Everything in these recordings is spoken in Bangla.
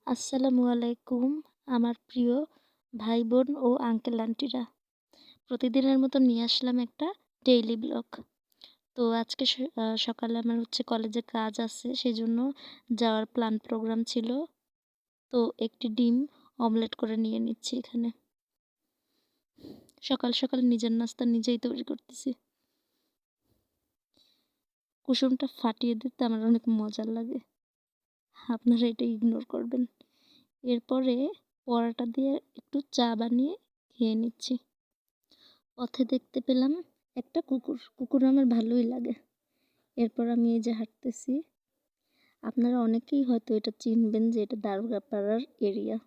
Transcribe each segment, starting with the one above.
আসসালামু আলাইকুম আমার প্রিয় ভাই বোন ও আঙ্কেল আন্টিরা। প্রতিদিনের মতো নিয়ে আসলাম একটা ডেইলি ব্লগ। তো আজকে সকালে আমার কলেজে কাজ আছে, সেজন্য যাওয়ার প্ল্যান প্রোগ্রাম ছিল। তো একটি ডিম অমলেট করে নিয়ে নিচ্ছি এখানে। সকাল সকাল নিজের নাস্তা নিজেই তৈরি করতেছি। কুসুমটা ফাটিয়ে দিতে আমার অনেক মজা লাগে, আপনারা এটা ইগনোর করবেন। এরপরে পরোটা দিয়ে একটু চা বানিয়ে খেয়ে নিচ্ছি। পথে দেখতে পেলাম একটা কুকুর আমার ভালোই লাগে। এরপর আমি এই যে হাঁটতেছি, আপনারা অনেকেই হয়তো এটা চিনবেন যে এটা দারোগাপাড়ার এরিয়া।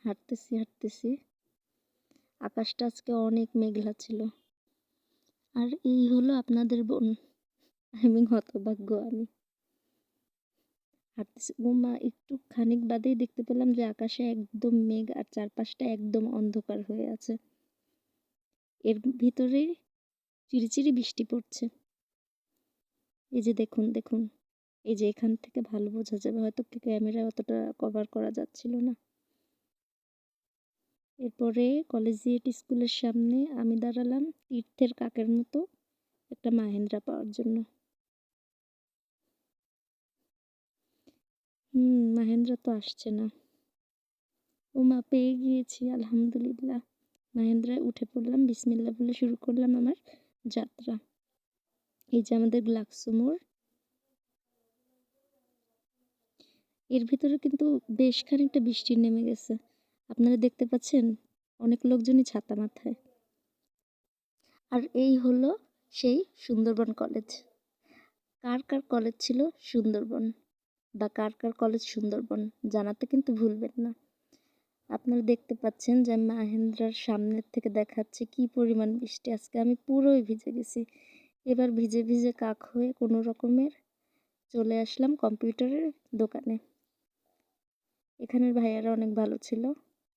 হাঁটতেছি আকাশটা আজকে অনেক মেঘলা ছিল। আর এই হলো আপনাদের বোন, হতভাগ্য আমি। হাঁটতেছি, মা একটু খানিক বাদেই দেখতে পেলাম যে আকাশে একদম মেঘ আর চারপাশটা একদম অন্ধকার হয়ে আছে। এর ভিতরেই চিরিচিরি বৃষ্টি পড়ছে। এই যে দেখুন, এই যে এখান থেকে ভালো বোঝা যাবে, হয়তো ক্যামেরায় অতটা কভার করা যাচ্ছিল না। এরপরে কলেজিয়েট স্কুলের সামনে আমি দাঁড়ালাম তীর্থের কাকের মতো একটা মাহেন্দ্রা পাওয়ার জন্য। মাহেন্দ্রা তো আসছে না। মা পেয়ে গিয়েছি, আলহামদুলিল্লাহ। মাহেন্দ্রায় উঠে পড়লাম, বিসমিল্লাহ বলে শুরু করলাম আমার যাত্রা। এই যে আমাদের গ্লাক্সো মোড়। এর ভিতরে কিন্তু বেশ খানিকটা বৃষ্টি নেমে গেছে, আপনারা দেখতে পাচ্ছেন অনেক লোকজনই ছাতা মাথায়। আর এই হলো সেই সুন্দরবন কলেজ। কার কার কলেজ ছিল সুন্দরবন, বা কার কার কলেজ সুন্দরবন জানাতে কিন্তু ভুলবেন না। আপনারা দেখতে পাচ্ছেন যে মাহেন্দ্রার সামনের থেকে দেখাচ্ছে কি পরিমাণ বৃষ্টি। আজকে আমি পুরোই ভিজে গেছি। এবার ভিজে ভিজে কাক হয়ে কোনো রকমের চলে আসলাম কম্পিউটারের দোকানে। এখানের ভাইয়ারা অনেক ভালো ছিল,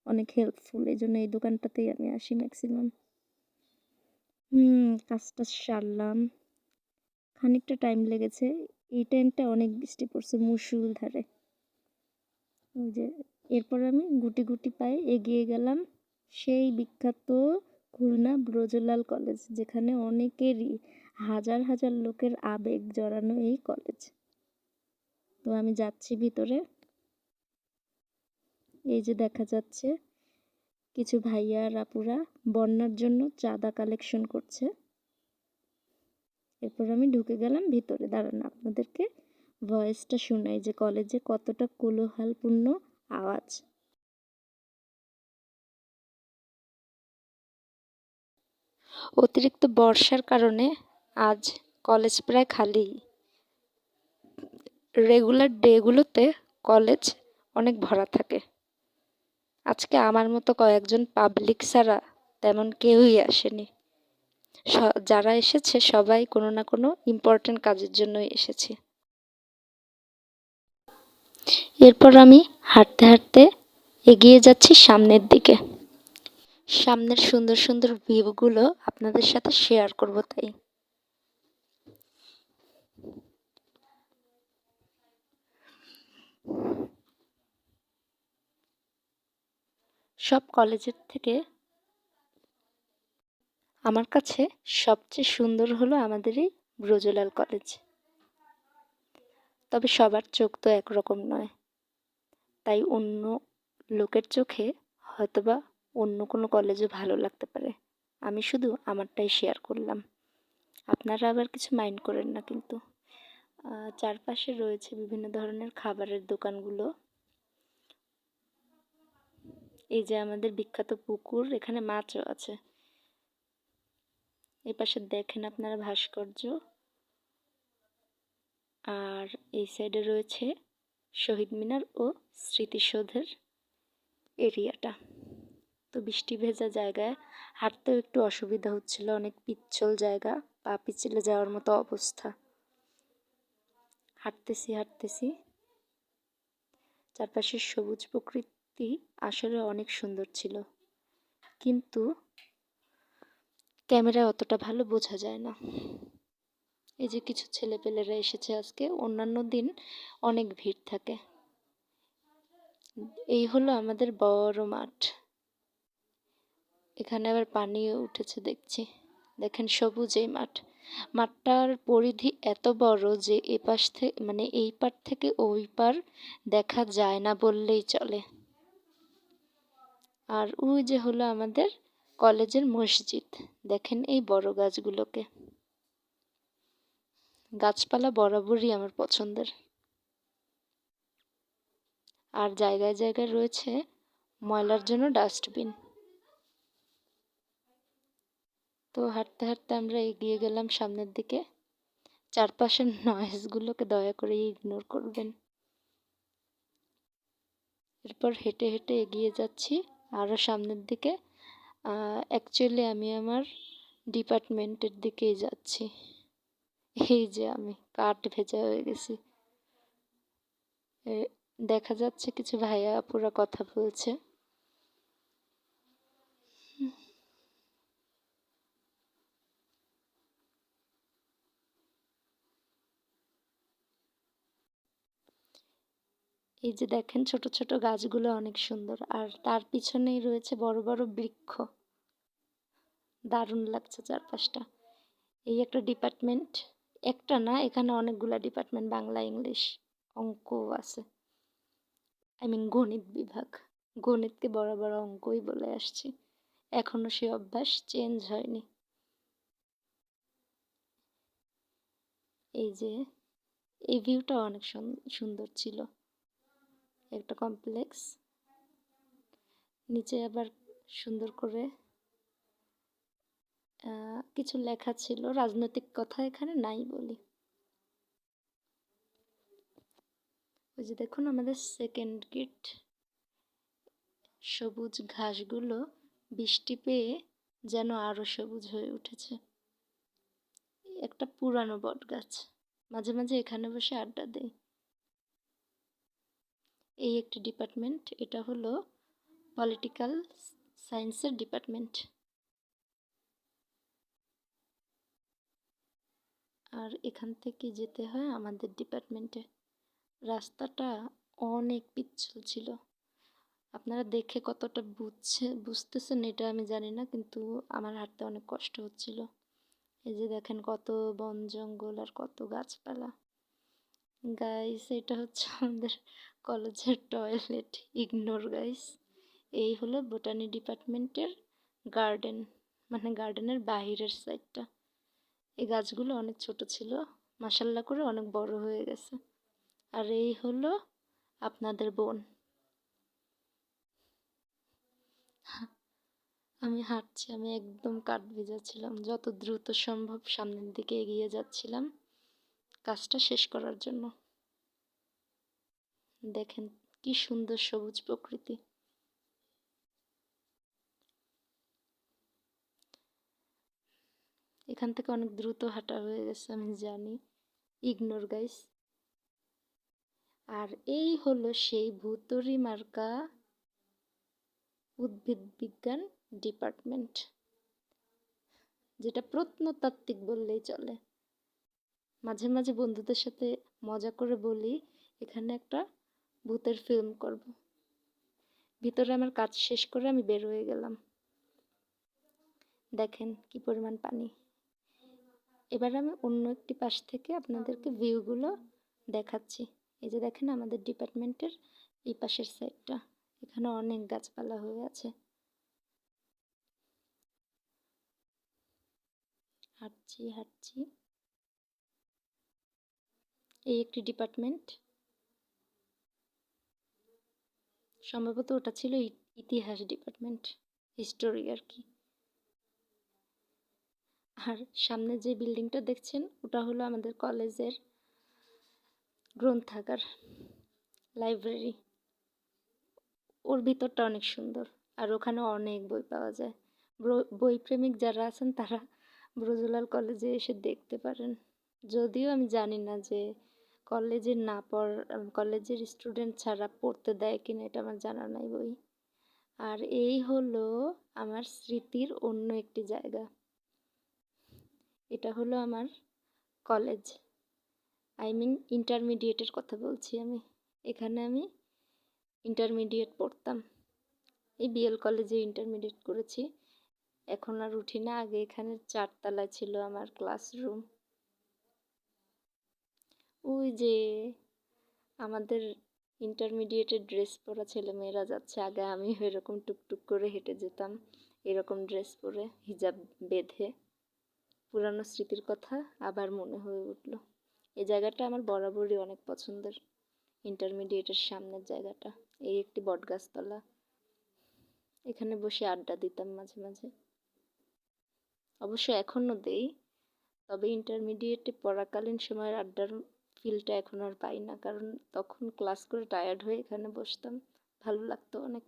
অনেক হেল্পফুল, এই জন্য এই দোকানটাতেই আমি আসি ম্যাক্সিমাম। কাজটা সারলাম, খানিকটা টাইম লেগেছে। এই টাইমটা অনেক বৃষ্টি পড়ছে মুষলধারে। ওই যে এরপর আমি গুটি গুটি পায়ে এগিয়ে গেলাম সেই বিখ্যাত খুলনা ব্রজলাল কলেজ, যেখানে অনেকেরই হাজার হাজার লোকের আবেগ জড়ানো এই কলেজ। তো আমি যাচ্ছি ভিতরে। এই যে দেখা যাচ্ছে কিছু ভাইয়া আর আপুরা বন্যার জন্য চাঁদা কালেকশন করছে। এরপর আমি ঢুকে গেলাম ভিতরে। দাঁড়ান আপনাদেরকে ভয়েসটা শোনাই যে কলেজে কতটা কোলাহলপূর্ণ আওয়াজ। অতিরিক্ত বর্ষার কারণে আজ কলেজ প্রায় খালি। রেগুলার ডেগুলোতে কলেজ অনেক ভরা থাকে। আজকে আমার মতো কয়েকজন পাবলিক ছাড়া তেমন কেউই আসেনি। যারা এসেছে সবাই কোনো না কোনো ইম্পর্টেন্ট কাজের জন্যই এসেছে। এরপর আমি হাঁটতে হাঁটতে এগিয়ে যাচ্ছি সামনের দিকে। সামনের সুন্দর সুন্দর ভিউগুলো আপনাদের সাথে শেয়ার করব তাই। সব কলেজের থেকে আমার কাছে সবচেয়ে সুন্দর হলো আমাদের এই ব্রজলাল কলেজ। তবে সবার চোখ তো একরকম নয়, তাই অন্য লোকের চোখে হয়তোবা অন্য কোনো কলেজও ভালো লাগতে পারে। আমি শুধু আমারটাই শেয়ার করলাম, আপনারা আবার কিছু মাইন্ড করেন না কিন্তু। চারপাশে রয়েছে বিভিন্ন ধরনের খাবারের দোকানগুলো। এই যে আমাদের বিখ্যাত পুকুর, এখানে মাছও আছে। এই পাশে দেখেন আপনারা ভাস্কর্য, আর এই সাইডে রয়েছে শহীদ মিনার ও স্মৃতিসৌধের এরিয়াটা। তো বৃষ্টি ভেজা জায়গায় হাঁটতেও একটু অসুবিধা হচ্ছিল, অনেক পিচ্ছল জায়গা, পা পিছলে যাওয়ার মতো অবস্থা। হাঁটতেছি চারপাশের সবুজ প্রকৃতি আসলে অনেক সুন্দর ছিল, কিন্তু ক্যামেরায় অতটা ভালো বোঝা যায় না। এই যে কিছু ছেলেপেলেরা এসেছে আজকে, অন্যান্য দিন অনেক ভিড় থাকে। এই হলো আমাদের বড় মাঠ। এখানে আবার পানিও উঠেছে দেখছি। দেখেন সবুজ এই মাঠ। মাঠটার পরিধি এত বড় যে এপাশ থেকে মানে এই পার থেকে ওই পার দেখা যায় না বললেই চলে। আর ওই যে হলো আমাদের কলেজের মসজিদ। দেখেন এই বড় গাছগুলোকে। গাছপালা বরাবরই আমার পছন্দের। আর জায়গায় জায়গায় রয়েছে ময়লার জন্য ডাস্টবিন। তো হাঁটতে হাঁটতে আমরা এগিয়ে গেলাম সামনের দিকে। চারপাশের নয়েজগুলোকে দয়া করে ইগনোর করবেন। এরপর হেঁটে হেঁটে এগিয়ে যাচ্ছি আরও সামনের দিকে। অ্যাকচুয়ালি আমি আমার ডিপার্টমেন্টের দিকেই যাচ্ছি। এই যে আমি কাঠ ভেজা হয়ে গেছি। দেখা যাচ্ছে কিছু ভাইয়া আপুরা কথা বলছে। এই যে দেখেন ছোট ছোট গাছগুলো অনেক সুন্দর, আর তার পিছনেই রয়েছে বড় বড় বৃক্ষ। দারুণ লাগছে চারপাশটা। এই একটা ডিপার্টমেন্ট, একটা না এখানে অনেকগুলা ডিপার্টমেন্ট, বাংলা ইংলিশ অঙ্ক আছে। গণিত বিভাগ। গণিতকে বড় বড় অঙ্কই বলে আসছি, এখনো সে অভ্যাস চেঞ্জ হয়নি। এই যে এই ভিউটা অনেক সুন্দর ছিল। একটা কমপ্লেক্স, নিচে আবার সুন্দর করে কিছু লেখা ছিল, রাজনৈতিক কথা এখানে নাই বলি। ওই যে দেখুন আমাদের সেকেন্ড গেট। সবুজ ঘাসগুলো বৃষ্টি পেয়ে যেন আরো সবুজ হয়ে উঠেছে। একটা পুরানো বট গাছ, মাঝে মাঝে এখানে বসে আড্ডা দেয়। এই একটি ডিপার্টমেন্ট, এটা হলো পলিটিক্যাল সায়েন্সের ডিপার্টমেন্ট। আর এখান থেকে যেতে হয় আমাদের ডিপার্টমেন্টে। রাস্তাটা অনেক পিচ্ছিল ছিল। আপনারা দেখে কতটা বুঝতেছেন এটা আমি জানি না, কিন্তু আমার হাঁটতে অনেক কষ্ট হচ্ছিল। এই যে দেখেন কত বন জঙ্গল আর কত গাছপালা। গাইস এটা হচ্ছে আমাদের কলেজের টয়লেট, ইগনোর গাইস। এই হলো বোটানি ডিপার্টমেন্টের গার্ডেন, মানে গার্ডেনের বাহিরের সাইডটা। এই গাছগুলো অনেক ছোট ছিল, মাশাল্লাহ করে অনেক বড় হয়ে গেছে। আর এই হলো আপনাদের বোন। আমি হাঁটছি, আমি একদম কাঠ ভেজা ছিলাম। যত দ্রুত সম্ভব সামনের দিকে এগিয়ে যাচ্ছিলাম কাজটা শেষ করার জন্য। দেখেন কি সুন্দর সবুজ প্রকৃতি। এখান থেকে অনেক দ্রুত হাঁটা হয়ে গেছে আমি জানি, ইগনোর গাইস। আর এই হলো সেই ভুতুড়ি মার্কা উদ্ভিদ বিজ্ঞান ডিপার্টমেন্ট, যেটা প্রত্নতাত্ত্বিক বললেই চলে। মাঝে মাঝে বন্ধুদের সাথে মজা করে বলি এখানে একটা ভূতের ফিল্ম করব। ভিতরে আমার কাজ শেষ করে আমি বের হয়ে গেলাম। দেখেন কি পরিমাণ পানি। এবার আমি অন্য একটি পাশ থেকে আপনাদেরকে ভিউগুলো দেখাচ্ছি। এই যে দেখেন আমাদের ডিপার্টমেন্টের এই পাশের সাইডটা, এখানে অনেক গাছপালা হয়ে আছে। হাঁটছি হাঁটছি। এই একটি ডিপার্টমেন্ট, সম্ভবত ওটা ছিল ইতিহাস ডিপার্টমেন্ট, হিস্টোরি আর কি। আর সামনে যে বিল্ডিংটা দেখছেন ওটা হলো আমাদের কলেজের গ্রন্থাগার, লাইব্রেরি। ওর ভিতরটা অনেক সুন্দর, আর ওখানে অনেক বই পাওয়া যায়। বই প্রেমিক যারা আছেন তারা ব্রজলাল কলেজে এসে দেখতে পারেন। যদিও আমি জানি না যে কলেজের স্টুডেন্ট ছাড়া পড়তে দেয় কিনা, এটা আমার জানা নাই বই। আর এই হলো আমার স্মৃতির অন্য একটি জায়গা। এটা হলো আমার কলেজ, ইন্টারমিডিয়েটের কথা বলছি আমি। এখানে আমি ইন্টারমিডিয়েট পড়তাম। এই বিএল কলেজে ইন্টারমিডিয়েট করেছি। এখন আর উঠি না। আগে এখানে 4 তলায় ছিল আমার ক্লাসরুম। ওই যে আমাদের ইন্টারমিডিয়েটের ড্রেস পরা ছেলেমেয়েরা যাচ্ছে, আগে আমি এরকম টুকটুক করে হেঁটে যেতাম এরকম ড্রেস পরে, হিজাব বেঁধে। পুরানো স্মৃতির কথা আবার মনে হয়ে উঠল। এই জায়গাটা আমার বরাবরই অনেক পছন্দের, ইন্টারমিডিয়েটের সামনের জায়গাটা। এই একটি বটগাছতলা, এখানে বসে আড্ডা দিতাম মাঝে মাঝে। অবশ্য এখনও দেই, তবে ইন্টারমিডিয়েটে পড়াকালীন সময়ের আড্ডার ফিলটা এখন আর পাই না, কারণ তখন ক্লাস করে টায়ার্ড হয়ে এখানে বসতাম, ভালো লাগতো অনেক।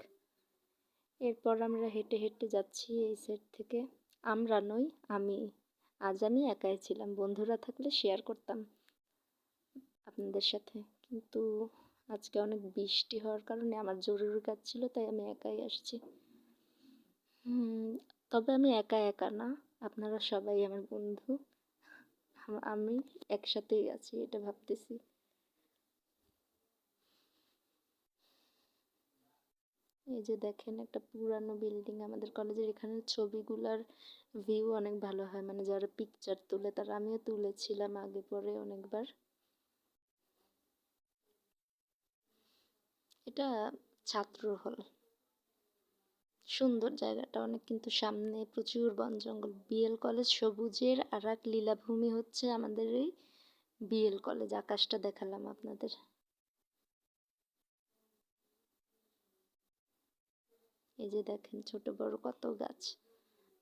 এরপর আমরা হেঁটে হেঁটে যাচ্ছি এই সাইড থেকে। আমরা নই, আমি। আজ আমি একাই ছিলাম, বন্ধুরা থাকলে শেয়ার করতাম আপনাদের সাথে, কিন্তু আজকে অনেক বৃষ্টি হওয়ার কারণে আমার জরুরি কাজ ছিল, তাই আমি একাই আসছি। তবে আমি একা একা না, আপনারা সবাই আমার বন্ধু। আমি একসাথেই আছি এটা ভাবতেছি। এই যে দেখেন একটা পুরানো বিল্ডিং আমাদের কলেজের, এখানে ছবিগুলার ভিউ অনেক ভালো হয়, মানে যারা পিকচার তুলে তারা, আমিও তুলেছিলাম আগে পরে অনেকবার। এটা ছাত্র হল, সুন্দর জায়গাটা অনেক, কিন্তু সামনে প্রচুর বন জঙ্গল। বিএল কলেজ সবুজের আর এক লীলাভূমি হচ্ছে আমাদের এই বিএল কলেজ। আকাশটা দেখালাম আপনাদের। এই যে দেখেন ছোট বড় কত গাছ।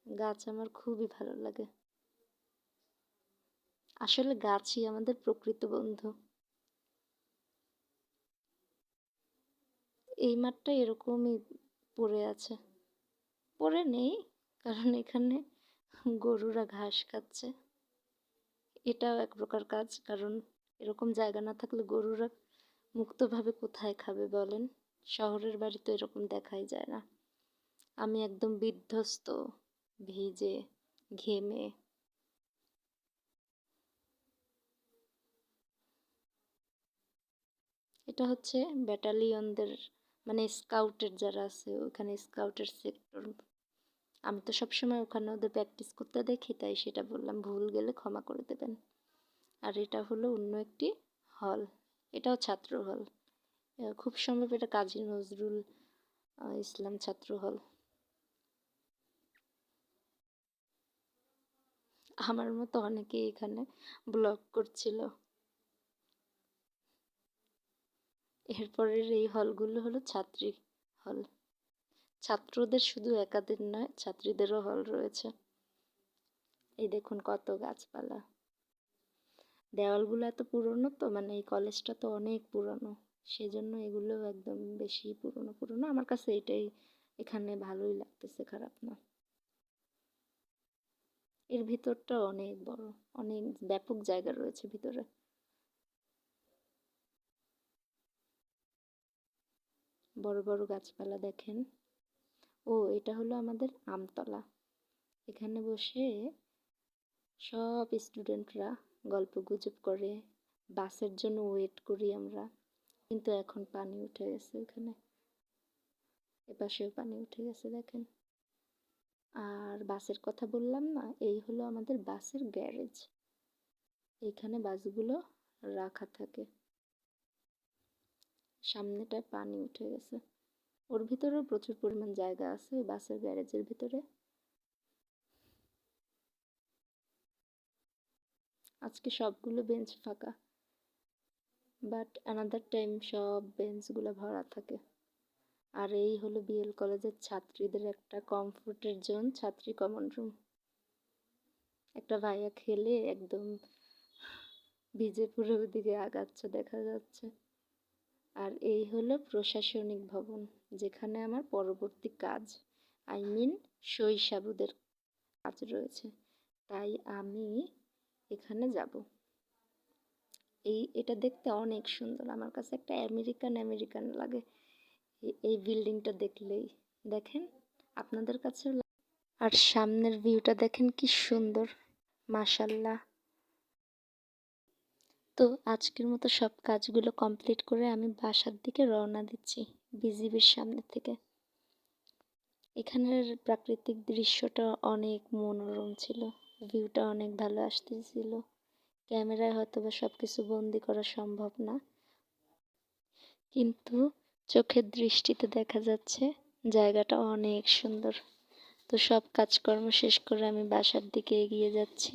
গাছ আমার খুবই ভালো লাগে। আসলে গাছই আমাদের প্রকৃত বন্ধু। এই মাঠটা এরকমই পড়ে আছে, পড়ে নেই, কারণ এখানে গরুরা ঘাস খাচ্ছে। এটাও এক প্রকার কাজ, কারণ এরকম জায়গা না থাকলে গরুরা মুক্তভাবে কোথায় খাবে বলেন? শহরের বাড়ি তো এরকম দেখাই যায় না। আমি একদম বিধ্বস্ত, ভিজে, ঘেমে। এটা হচ্ছে ব্যাটালিয়নদের, মানে স্কাউটের যারা আছে ওখানে, স্কাউটের সেক্টর। আমি তো সবসময় ওখানে ওদের প্র্যাকটিস করতে দেখি, তাই সেটা বললাম, ভুল গেলে ক্ষমা করে দেবেন। আর এটা হলো অন্য একটি হল, এটাও ছাত্র হল। খুব সম্ভব এটা কাজী নজরুল ইসলাম ছাত্র হল। আমার মতো অনেকেই এখানে ব্লগ করছিল। এরপরের এই হলগুলো হলো ছাত্রী হল। ছাত্রদের শুধু একাদের নয়, ছাত্রীদেরও হল রয়েছে। এই দেখুন কত গাছপালা। দেওয়ালগুলো এত পুরনো, তো মানে এই কলেজটা তো অনেক পুরনো, সেজন্য এগুলো একদম বেশি পুরনো পুরনো। আমার কাছে এটাই এখানে ভালোই লাগতেছে, খারাপ না। এর ভিতরটা অনেক বড়, অনেক ব্যাপক জায়গা রয়েছে ভিতরে। বড় বড় গাছপালা দেখেন। ও এটা হলো আমাদের আমতলা। এখানে বসে সব স্টুডেন্টরা গল্প গুজব করে, বাসের জন্য ওয়েট করি আমরা। কিন্তু এখন পানি উঠে গেছে ওখানে, এপাশেও পানি উঠে গেছে দেখেন। আর বাসের কথা বললাম না, এই হলো আমাদের বাসের গ্যারেজ। এখানে বাসগুলো রাখা থাকে। সামনেটায় পানি উঠে গেছে। ওর ভিতরেও প্রচুর পরিমাণ জায়গা আছে ওই বাসের গ্যারেজের ভিতরে। আজকে সবগুলো বেঞ্চ ফাঁকা, বাট অ্যানাদার টাইম সব বেঞ্চগুলো ভরা থাকে। আর এই হলো বিএল কলেজের ছাত্রীদের একটা কমফোর্টের জোন, ছাত্রী কমন রুম। একটা ভাইয়া খেলে একদম ভিজে পুরো ওদিকে আগাচ্ছে দেখা যাচ্ছে। আর এই হলো প্রশাসনিক ভবন, যেখানে আমার পরবর্তী কাজ, আই মিন শৈশাবুদের কাজ রয়েছে, তাই আমি এখানে যাব। এটা দেখতে অনেক সুন্দর, আমার কাছে একটা আমেরিকান আমেরিকান লাগে এই বিল্ডিংটা দেখলেই। দেখেন আপনাদের কাছেও আর সামনের ভিউটা দেখেন কি সুন্দর, মাশাল্লাহ। তো আজকের মতো সব কাজগুলো কমপ্লিট করে আমি বাসার দিকে রওনা দিচ্ছি। বিজিবির সামনে থেকে। এখানের প্রাকৃতিক দৃশ্যটা অনেক মনোরম ছিল, ভিউটা অনেক ভালো আসতেছিল। ক্যামেরায় হয়তো বা সব কিছু বন্দি করা সম্ভব না, কিন্তু চোখের দৃষ্টিতে দেখা যাচ্ছে জায়গাটা অনেক সুন্দর। তো সব কাজকর্ম শেষ করে আমি বাসার দিকে এগিয়ে যাচ্ছি।